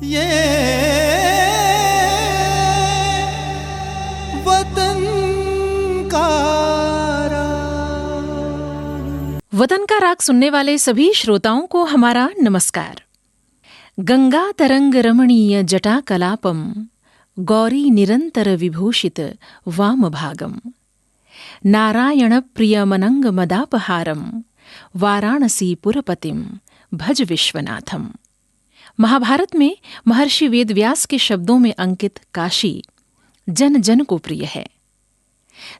ये वतन का राग सुनने वाले सभी श्रोताओं को हमारा नमस्कार। गंगा तरंग रमणीय जटा कलापम गौरी निरंतर विभूषित वाम भागम नारायण प्रिय मनंग मदापहारम वाराणसी पुरपतिम भज विश्वनाथम। महाभारत में महर्षि वेदव्यास के शब्दों में अंकित काशी जन जन को प्रिय है।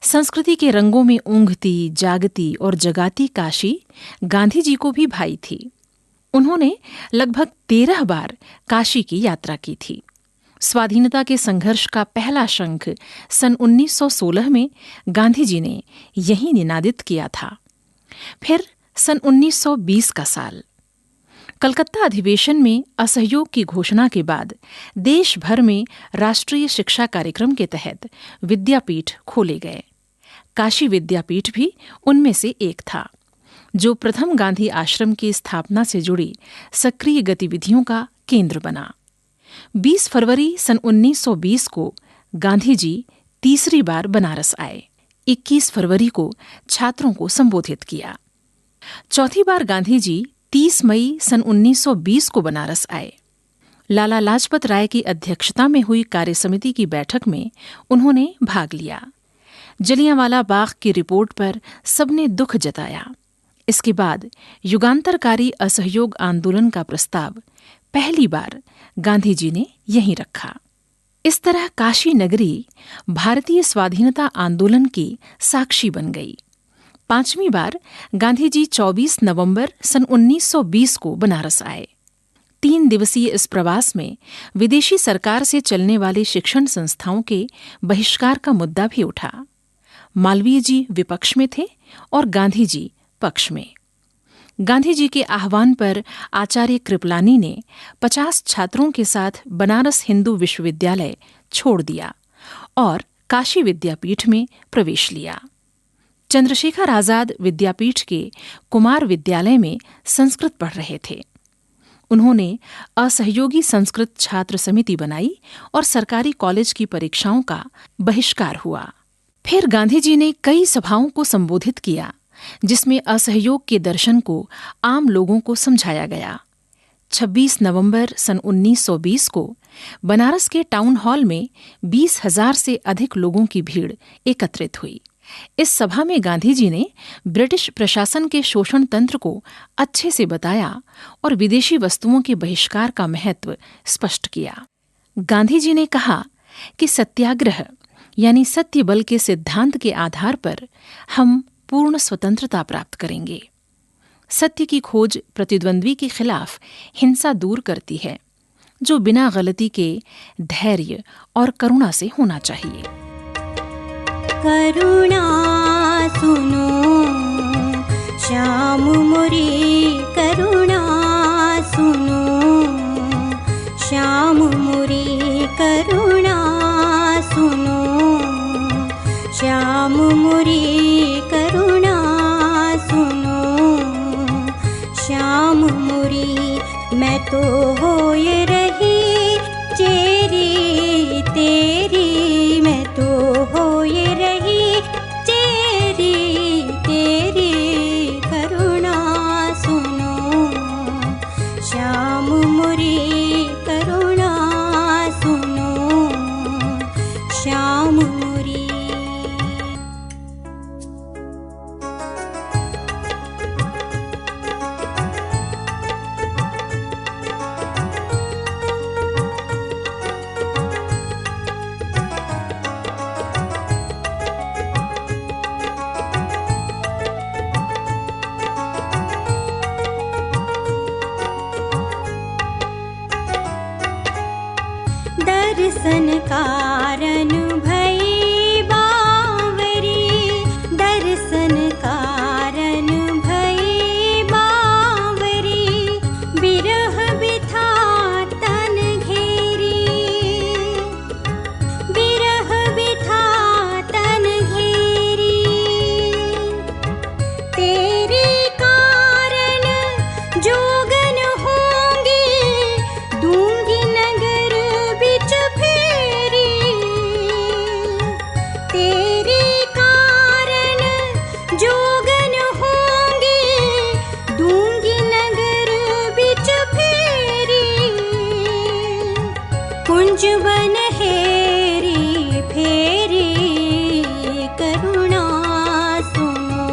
संस्कृति के रंगों में ऊंघती, जागती और जगाती काशी गांधी जी को भी भाई थी। उन्होंने लगभग 13 बार काशी की यात्रा की थी। स्वाधीनता के संघर्ष का पहला शंख सन 1916 में गांधी जी ने यहीं निनादित किया था। फिर सन 1920 का साल, कलकत्ता अधिवेशन में असहयोग की घोषणा के बाद देश भर में राष्ट्रीय शिक्षा कार्यक्रम के तहत विद्यापीठ खोले गए। काशी विद्यापीठ भी उनमें से एक था, जो प्रथम गांधी आश्रम की स्थापना से जुड़ी सक्रिय गतिविधियों का केंद्र बना। 20 फरवरी सन 1920 को गांधी जी तीसरी बार बनारस आए। 21 फरवरी को छात्रों को संबोधित किया। चौथी बार गांधी जी 30 मई सन 1920 को बनारस आए। लाला लाजपत राय की अध्यक्षता में हुई कार्यसमिति की बैठक में उन्होंने भाग लिया। जलियांवाला बाग की रिपोर्ट पर सबने दुख जताया। इसके बाद युगांतरकारी असहयोग आंदोलन का प्रस्ताव पहली बार गांधी जी ने यहीं रखा। इस तरह काशी नगरी भारतीय स्वाधीनता आंदोलन की साक्षी बन गई। 5वीं बार गांधी जी 24 नवंबर सन 1920 को बनारस आए। 3 दिवसीय इस प्रवास में विदेशी सरकार से चलने वाले शिक्षण संस्थाओं के बहिष्कार का मुद्दा भी उठा। मालवीय जी विपक्ष में थे और गांधी जी पक्ष में। गांधी जी के आह्वान पर आचार्य कृपलानी ने 50 छात्रों के साथ बनारस हिंदू विश्वविद्यालय छोड़ दिया और काशी विद्यापीठ में प्रवेश लिया। चंद्रशेखर आजाद विद्यापीठ के कुमार विद्यालय में संस्कृत पढ़ रहे थे। उन्होंने असहयोगी संस्कृत छात्र समिति बनाई और सरकारी कॉलेज की परीक्षाओं का बहिष्कार हुआ। फिर गांधी जी ने कई सभाओं को संबोधित किया, जिसमें असहयोग के दर्शन को आम लोगों को समझाया गया। 26 नवंबर सन 1920 को बनारस के टाउन हॉल में 20,000 से अधिक लोगों की भीड़ एकत्रित हुई। इस सभा में गांधी जी ने ब्रिटिश प्रशासन के शोषण तंत्र को अच्छे से बताया और विदेशी वस्तुओं के बहिष्कार का महत्व स्पष्ट किया। गांधी जी ने कहा कि सत्याग्रह यानी सत्य बल के सिद्धांत के आधार पर हम पूर्ण स्वतंत्रता प्राप्त करेंगे। सत्य की खोज प्रतिद्वंद्वी के खिलाफ हिंसा दूर करती है, जो बिना गलती के धैर्य और करुणा से होना चाहिए। करुणा सुनो श्याम मोरी, करुणा सुनो श्याम मोरी, करुणा सुनो श्याम मोरी, करुणा सुनो श्याम मोरी। मैं तो होए रही चेरी तेरी, मैं तो होए रही चेरी तेरी, करुणा सुनो श्याम मोरी, करुणा सुनो श्याम मोरी। दर्शन कारण भई बावरी, दर्शन कारण भई बावरी, बिरह बिथा तन घेरी, बिरह बिथा तन घेरी। तेरे कारण जोगन होंगे, दूंगी नग कुंज बन हेरी फेरी करुणा सुनो,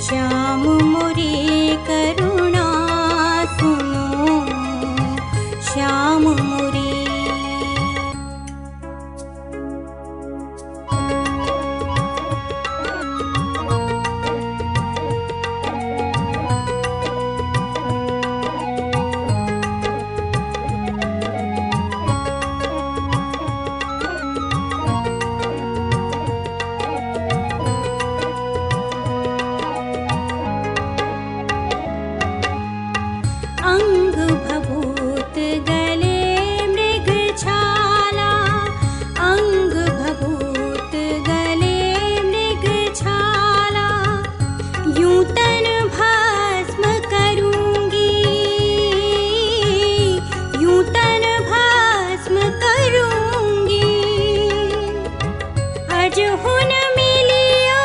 श्याम मोरी करुणा सुनो, श्याम मोरी। अंग भभूत गले मृग छाला, अंग भभूत गले मृग छाला, यूं तन भस्म करूंगी, यूं तन भस्म करूंगी। अज हुन मिलिया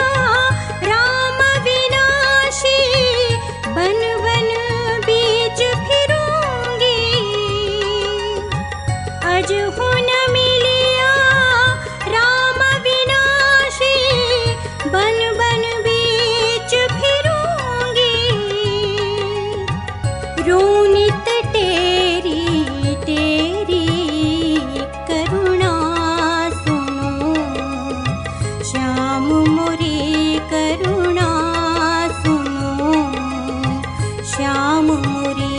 राम विनाशी, बन बन बीच फिरूंगी। अज हुन मिलिया राम विनाशी, बन बन बीच फिरूंगी। रोनित टेरी टेरी करुणा सुनो, श्याम मोरी करुणा सुनो, श्याम मोरी।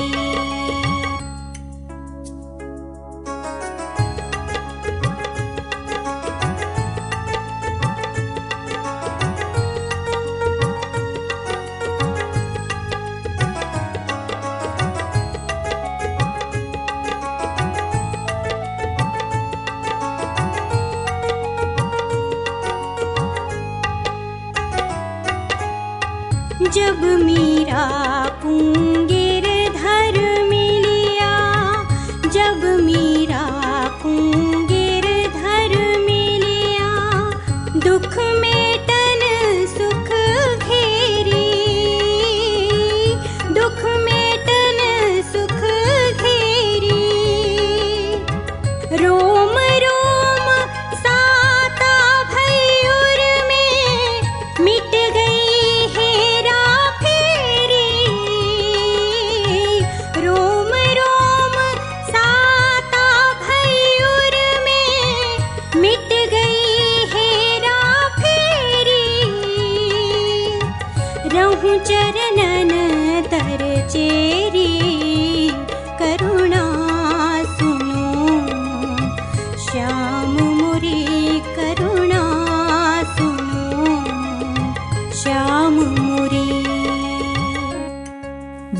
जब मीरा पुंगिर धर मिलिया, जब मीरा पुंगिर धर मिलिया, दुख मेटन सुख घेरी, दुख मेटन सुख घेरी। रोम रोम साता भयूर में मिट गई हेरा फेरी। रोम रोम साता भयूर में मिट गई हेरा फेरी। रहूं चरणन तर चेरी, करुणा सुनो, श्याम मोरी करुणा सुनो, श्याम मोरी।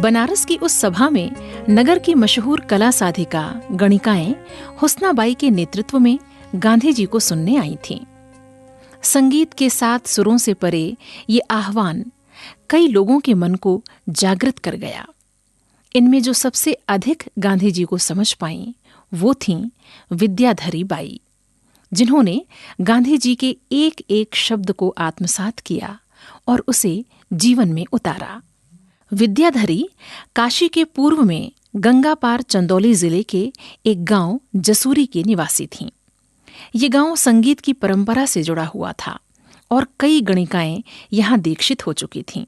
बनारस की उस सभा में नगर की मशहूर कला साधिका गणिकाएं हुस्नाबाई के नेतृत्व में गांधी जी को सुनने आई थीं। संगीत के 7 सुरों से परे ये आह्वान कई लोगों के मन को जागृत कर गया। इनमें जो सबसे अधिक गांधी जी को समझ पाईं वो थीं विद्याधरी बाई, जिन्होंने गांधी जी के एक एक शब्द को आत्मसात किया और उसे जीवन में उतारा। विद्याधरी काशी के पूर्व में गंगा पार चंदौली जिले के एक गांव जसूरी की निवासी थीं। ये गांव संगीत की परंपरा से जुड़ा हुआ था और कई गणिकाएं यहां दीक्षित हो चुकी थीं।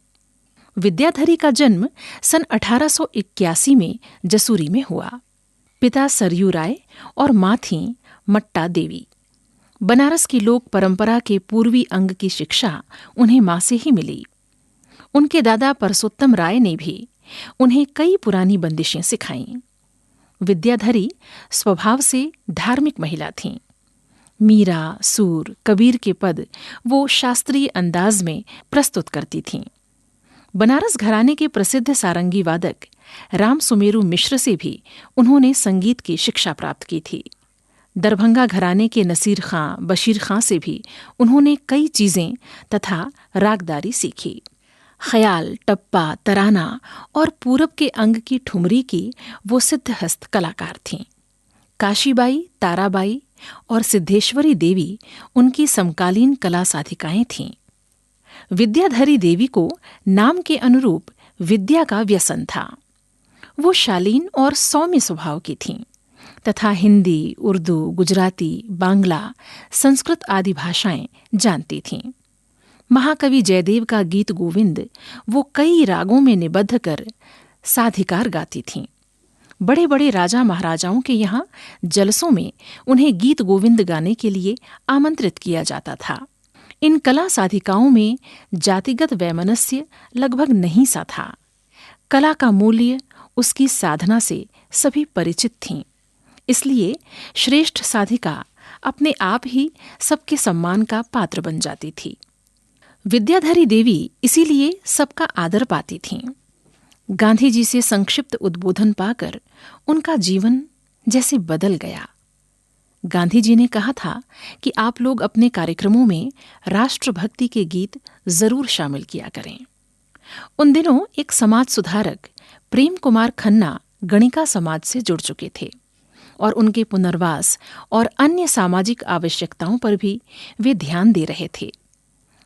विद्याधरी का जन्म सन 1881 में जसूरी में हुआ। पिता सरयू राय और मां थीं मट्टा देवी। बनारस की लोक परंपरा के पूर्वी अंग की शिक्षा उन्हें मां से ही मिली। उनके दादा परसोत्तम राय ने भी उन्हें कई पुरानी बंदिशें सिखाईं। विद्याधरी स्वभाव से धार्मिक महिला थीं। मीरा, सूर, कबीर के पद वो शास्त्रीय अंदाज में प्रस्तुत करती थीं। बनारस घराने के प्रसिद्ध सारंगी वादक राम सुमेरु मिश्र से भी उन्होंने संगीत की शिक्षा प्राप्त की थी। दरभंगा घराने के नसीर खां, बशीर खां से भी उन्होंने कई चीजें तथा रागदारी सीखी। ख्याल, टप्पा, तराना और पूरब के अंग की ठुमरी की वो सिद्धहस्त कलाकार थीं। काशीबाई, ताराबाई और सिद्धेश्वरी देवी उनकी समकालीन कला साधिकाएं थीं। विद्याधरी देवी को नाम के अनुरूप विद्या का व्यसन था। वो शालीन और सौम्य स्वभाव की थीं। तथा हिंदी, उर्दू, गुजराती, बांग्ला, संस्कृत आदि भाषाएं जानती थीं। महाकवि जयदेव का गीत गोविंद वो कई रागों में निबद्ध कर साधिकार गाती थीं। बड़े बड़े राजा महाराजाओं के यहाँ जलसों में उन्हें गीत गोविंद गाने के लिए आमंत्रित किया जाता था। इन कला साधिकाओं में जातिगत वैमनस्य लगभग नहीं सा था। कला का मूल्य उसकी साधना से सभी परिचित थीं। इसलिए श्रेष्ठ साधिका अपने आप ही सबके सम्मान का पात्र बन जाती थी। विद्याधरी देवी इसीलिए सबका आदर पाती थीं। गांधी जी से संक्षिप्त उद्बोधन पाकर उनका जीवन जैसे बदल गया। गांधी जी ने कहा था कि आप लोग अपने कार्यक्रमों में राष्ट्रभक्ति के गीत जरूर शामिल किया करें। उन दिनों एक समाज सुधारक प्रेम कुमार खन्ना गणिका समाज से जुड़ चुके थे और उनके पुनर्वास और अन्य सामाजिक आवश्यकताओं पर भी वे ध्यान दे रहे थे।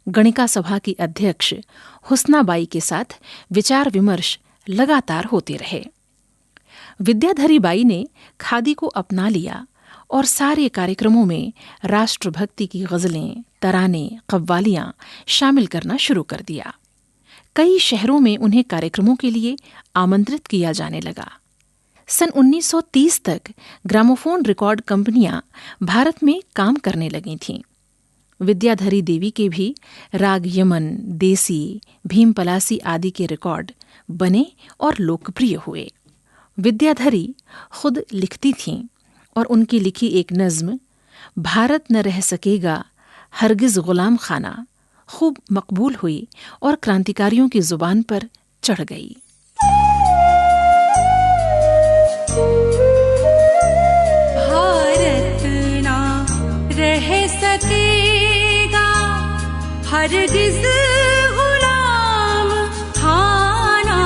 गणिका सभा की अध्यक्ष हुस्नाबाई के साथ विचार विमर्श लगातार होते रहे। विद्याधरी बाई ने खादी को अपना लिया और सारे कार्यक्रमों में राष्ट्रभक्ति की गजलें, तराने, कव्वालियां शामिल करना शुरू कर दिया। कई शहरों में उन्हें कार्यक्रमों के लिए आमंत्रित किया जाने लगा। सन 1930 तक ग्रामोफोन रिकॉर्ड कंपनियां भारत में काम करने लगी थीं। विद्याधरी देवी के भी राग यमन, देसी, भीम पलासी आदि के रिकॉर्ड बने और लोकप्रिय हुए। विद्याधरी खुद लिखती थीं और उनकी लिखी एक नज्म भारत न रह सकेगा हरगिज गुलाम खाना खूब मकबूल हुई और क्रांतिकारियों की जुबान पर चढ़ गई। भारत ना रह सकेगा हरगिज गुलाम खाना,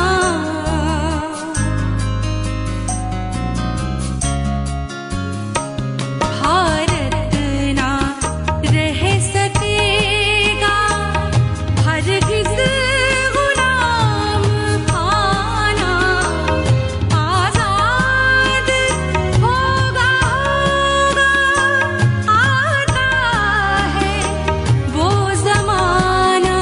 भारत ना रह सकेगा हरगिज गुलाम खाना, आजाद होगा होगा आता है वो ज़माना,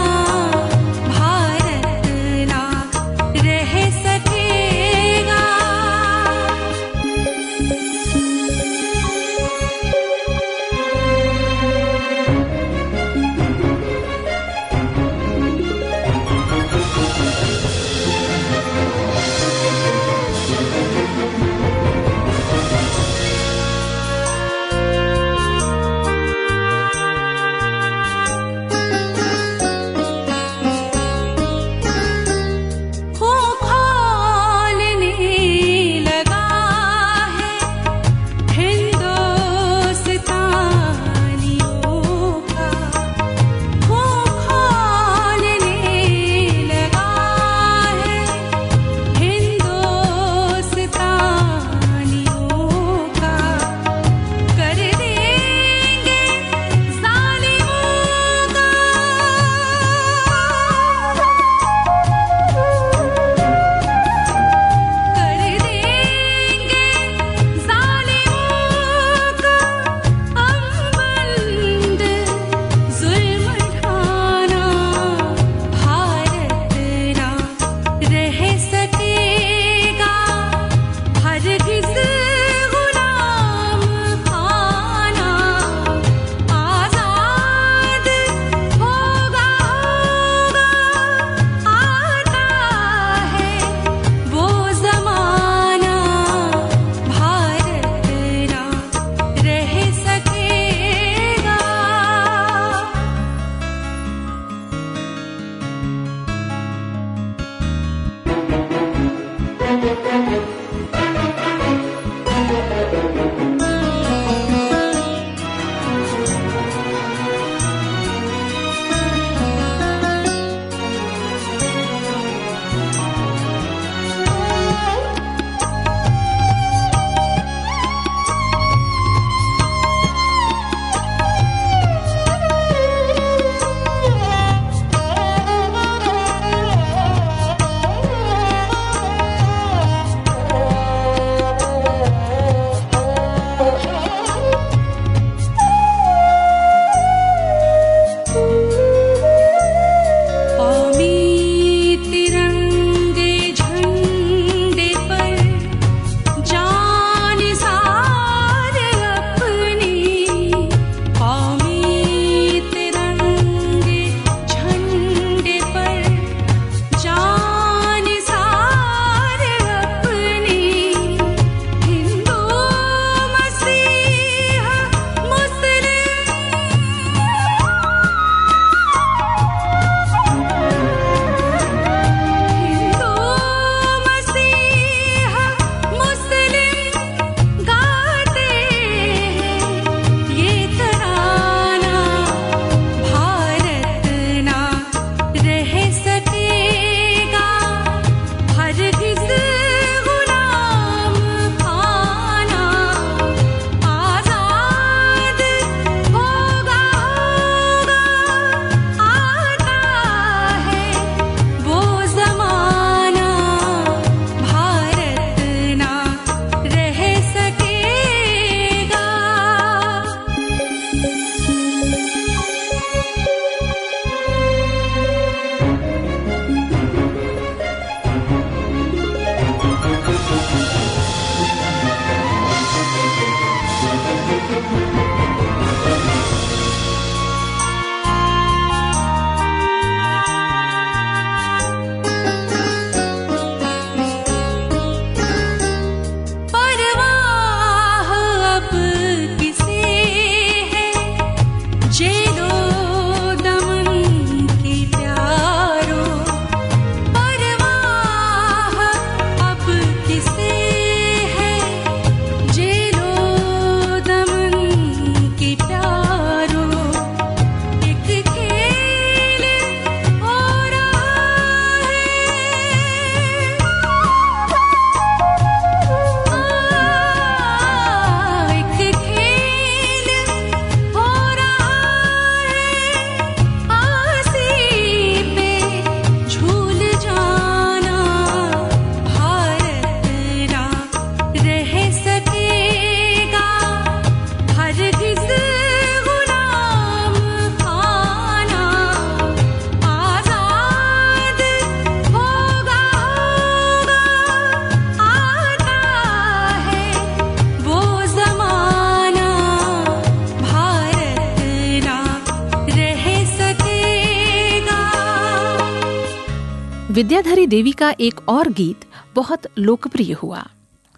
विद्याधरी देवी का एक और गीत बहुत लोकप्रिय हुआ।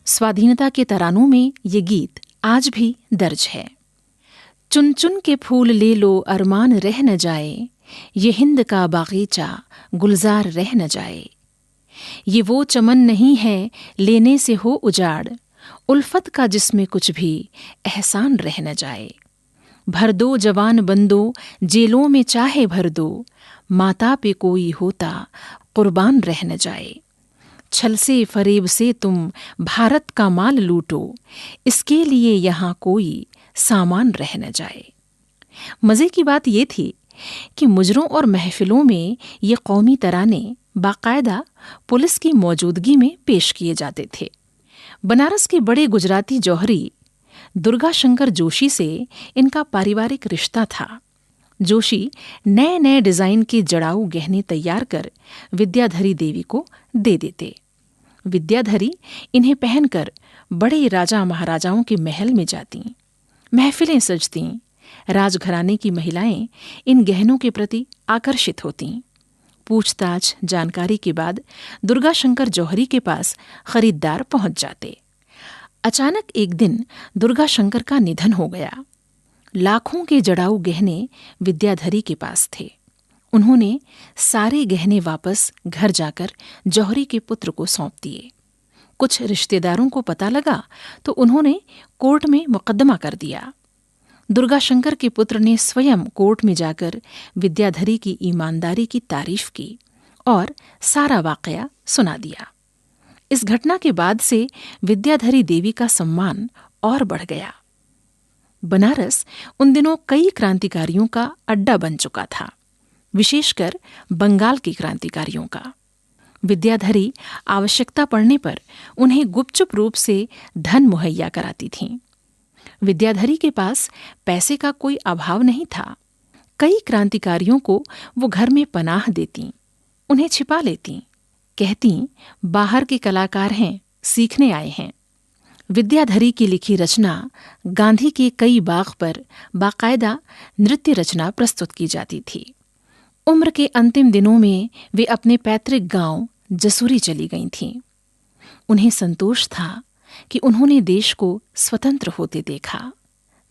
स्वाधीनता के तरानों में ये गीत आज भी दर्ज है। चुन चुन के फूल ले लो अरमान रह न जाए, ये हिंद का बागीचा गुलजार रह न जाए। ये वो चमन नहीं है लेने से हो उजाड़, उल्फत का जिसमें कुछ भी एहसान रह न जाए। भर दो जवान बंदो जेलों में चाहे भर दो, माता पे कोई होता कुर्बान रह न जाए। छल से फरेब से तुम भारत का माल लूटो, इसके लिए यहाँ कोई सामान रह न जाए। मजे की बात ये थी कि मुजरों और महफिलों में ये कौमी तराने बाकायदा पुलिस की मौजूदगी में पेश किए जाते थे। बनारस के बड़े गुजराती जौहरी दुर्गा शंकर जोशी से इनका पारिवारिक रिश्ता था। जोशी नए नए डिजाइन के जड़ाऊ गहने तैयार कर विद्याधरी देवी को दे देते। विद्याधरी इन्हें पहनकर बड़े राजा महाराजाओं के महल में जाती, महफिलें सजती। राजघराने की महिलाएं इन गहनों के प्रति आकर्षित होतीं। पूछताछ जानकारी के बाद दुर्गा शंकर जौहरी के पास खरीदार पहुंच जाते। अचानक एक दिन दुर्गा शंकर का निधन हो गया। लाखों के जड़ाऊ गहने विद्याधरी के पास थे। उन्होंने सारे गहने वापस घर जाकर जौहरी के पुत्र को सौंप दिए। कुछ रिश्तेदारों को पता लगा तो उन्होंने कोर्ट में मुकदमा कर दिया। दुर्गा शंकर के पुत्र ने स्वयं कोर्ट में जाकर विद्याधरी की ईमानदारी की तारीफ की और सारा वाकया सुना दिया। इस घटना के बाद से विद्याधरी देवी का सम्मान और बढ़ गया। बनारस उन दिनों कई क्रांतिकारियों का अड्डा बन चुका था, विशेषकर बंगाल के क्रांतिकारियों का। विद्याधरी आवश्यकता पड़ने पर उन्हें गुपचुप रूप से धन मुहैया कराती थीं। विद्याधरी के पास पैसे का कोई अभाव नहीं था। कई क्रांतिकारियों को वो घर में पनाह देती, उन्हें छिपा लेती, कहती बाहर के कलाकार हैं, सीखने आए हैं। विद्याधरी की लिखी रचना गांधी के कई बाग पर बाकायदा नृत्य रचना प्रस्तुत की जाती थी। उम्र के अंतिम दिनों में वे अपने पैतृक गांव जसूरी चली गई थीं। उन्हें संतोष था कि उन्होंने देश को स्वतंत्र होते देखा।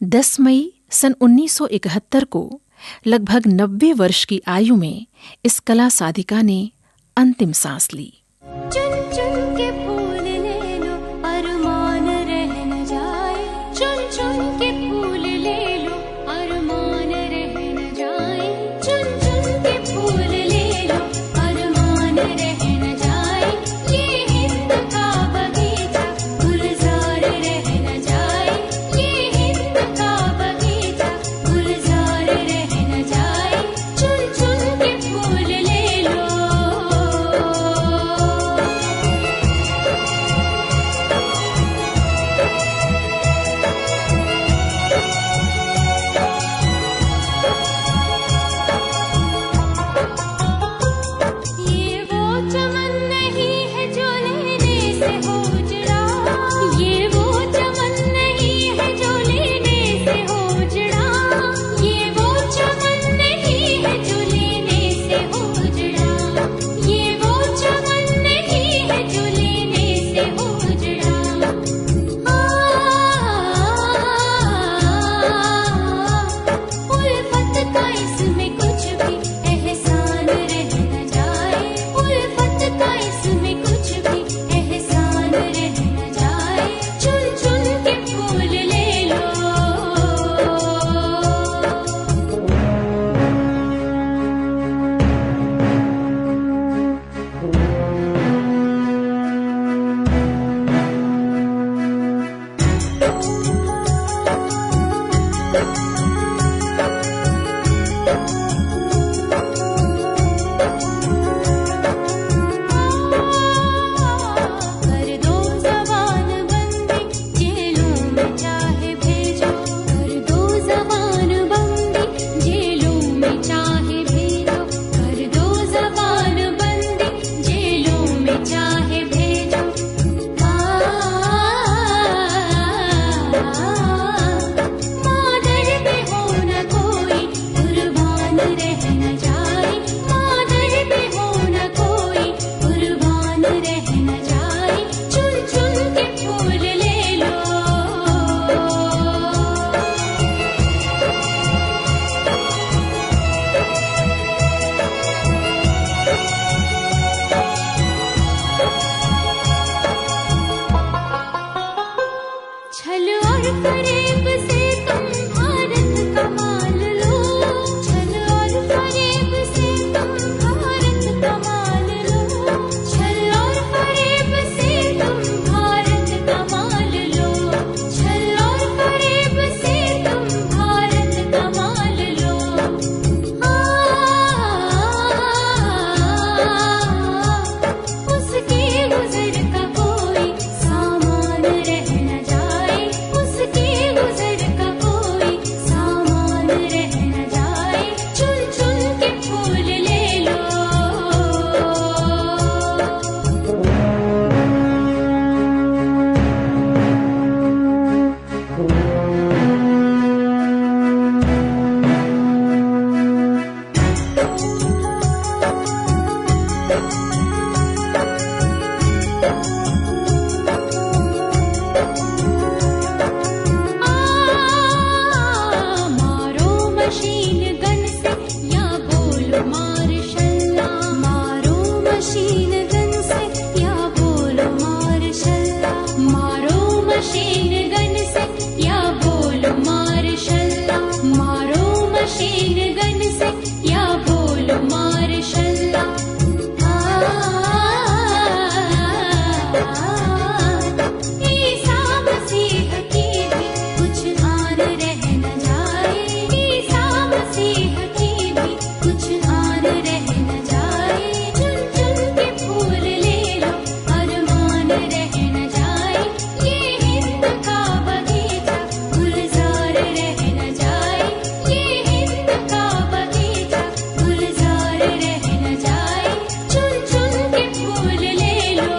10 मई सन 1971 को लगभग 90 वर्ष की आयु में इस कला साधिका ने अंतिम सांस ली। चुन चुन के फूल ले लो अरमान रह न जाए, चुन चुन के फूल ले लो अरमान रह न जाए, चुन चुन के फूल ले लो अरमान रह न जाए। ये हिंद का बगीचा गुलजार रह न जाए, ये हिंद का बगीचा गुलजार रह न जाए, चुन चुन के फूल ले लो। छल और फरेब से तुम भारत का माल लो, छल और फरेब से तुम भारत का माल लो, छल और फरेब से तुम भारत का माल लो, छल और फरेब से तुम भारत का माल लो। उसके गुजर का कोई सामान रह न जाए, उसके गुजर का कोई सामान रह न जाए, चुन चुन के फूल ले लो। मारो मशीन गन से या बोलो मार्शल्ला, मारो मशीन गन से या बोलो मार्शल्ला, मारो मशीन गन से या बोलो मार्शल्ला, मारो मशीन गन से या बोलो मार्शल्ला। ईसा मसीह की भी कुछ आन रह न जाए, ईसा मसीह की भी कुछ आन रह न जाए, चुन चुन के फूल ले लो, अरमान रह न जाए, ये हिंद का बगीचा गुलजार रह न जाए, ये हिंद का बगीचा गुलजार रह न जाए, चुन चुन के फूल ले लो।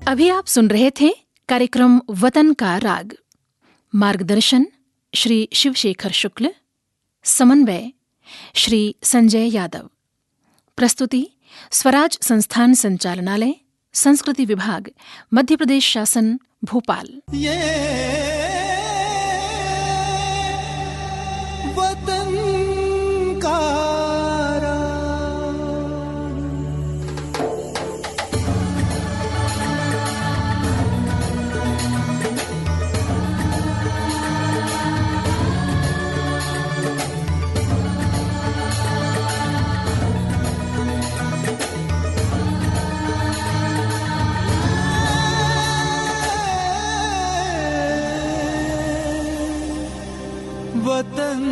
अभी आप सुन रहे थे कार्यक्रम वतन का राग। मार्गदर्शन श्री शिवशेखर शुक्ल, समन्वय श्री संजय यादव, प्रस्तुति स्वराज संस्थान संचालनालय, संस्कृति विभाग, मध्य प्रदेश शासन, भोपाल। ये वतन का वतन